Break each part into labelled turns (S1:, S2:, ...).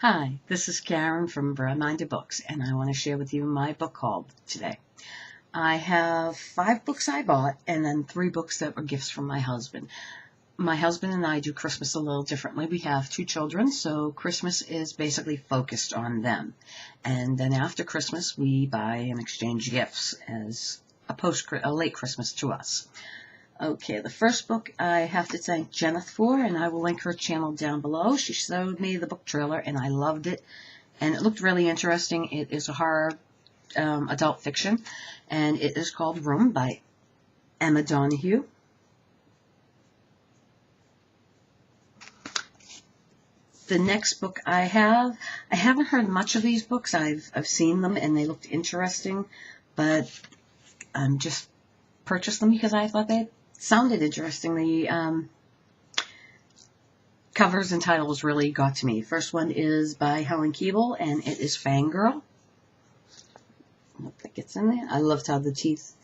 S1: Hi, this is Karen from Broad-Minded Books, and I want to share with you my book haul today. I have 5 books I bought, and then 3 books that were gifts from my husband. My husband and I do Christmas a little differently. We have 2 children, so Christmas is basically focused on them. And then after Christmas, we buy and exchange gifts as a late Christmas to us. Okay, the first book I have to thank Janeth for, and I will link her channel down below. She showed me the book trailer, and I loved it, and it looked really interesting. It is a horror adult fiction, and it is called Room by Emma Donoghue. The next book I haven't heard much of these books. I've seen them, and they looked interesting, but just purchased them because I thought they sounded interesting. The covers and titles really got to me. First one is by Helen Keeble, and it is Fangirl. I hope that gets in there. I loved how the teeth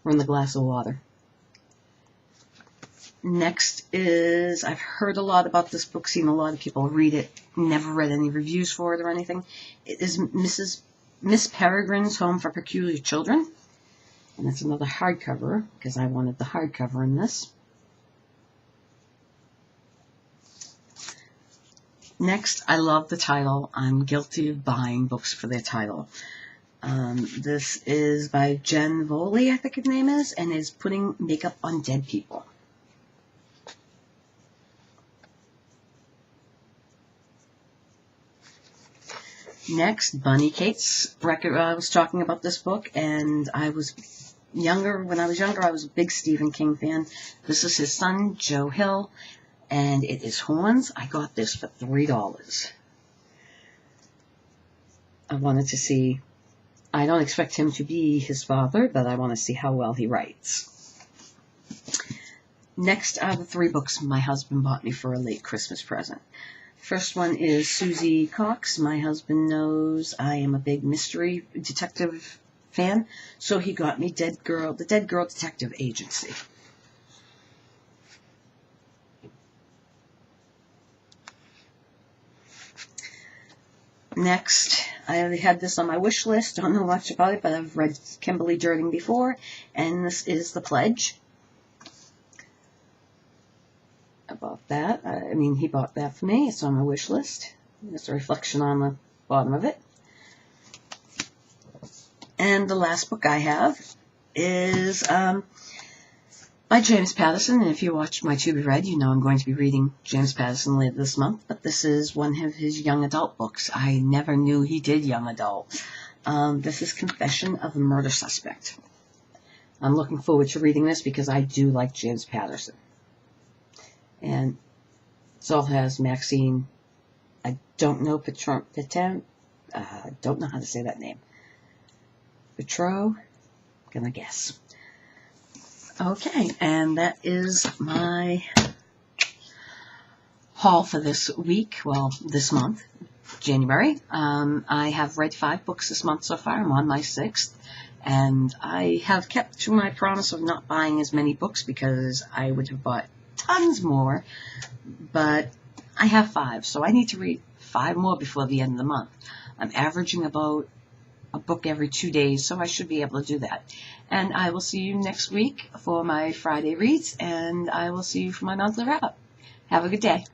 S1: were in the glass of water. Next is, I've heard a lot about this book, seen a lot of people read it, never read any reviews for it or anything. It is Miss Peregrine's Home for Peculiar Children. And it's another hardcover, because I wanted the hardcover in this. Next, I love the title. I'm guilty of buying books for their title. This is by Jen Voley, I think her name is, and is Putting Makeup on Dead People. Next, Bunny Cates. I was talking about this book, and when I was younger, I was a big Stephen King fan. This is his son, Joe Hill, and it is Horns. I got this for $3. I wanted to see, I don't expect him to be his father, but I want to see how well he writes. Next are the 3 books my husband bought me for a late Christmas present. First one is Susie Cox. My husband knows I am a big mystery detective fan, so he got me the Dead Girl Detective Agency. Next, I had this on my wish list. Don't know much about it, but I've read Kimberly Durden before, and this is The Pledge. I bought that. He bought that for me. It's on my wish list. There's a reflection on the bottom of it. And the last book I have is by James Patterson. And if you watch my To Be Read, you know I'm going to be reading James Patterson later this month. But this is one of his young adult books. I never knew he did young adult. This is Confession of a Murder Suspect. I'm looking forward to reading this because I do like James Patterson. And it all has Maxine, I don't know I don't know how to say that name. Petro, gonna guess. Okay, and that is my haul for this week, well, this month, January. I have read 5 books this month so far. I'm on my 6th. And I have kept to my promise of not buying as many books because I would have bought tons more, but I have 5, so I need to read 5 more before the end of the month. I'm averaging about a book every 2 days, so I should be able to do that. And I will see you next week for my Friday reads, and I will see you for my monthly wrap-up. Have a good day.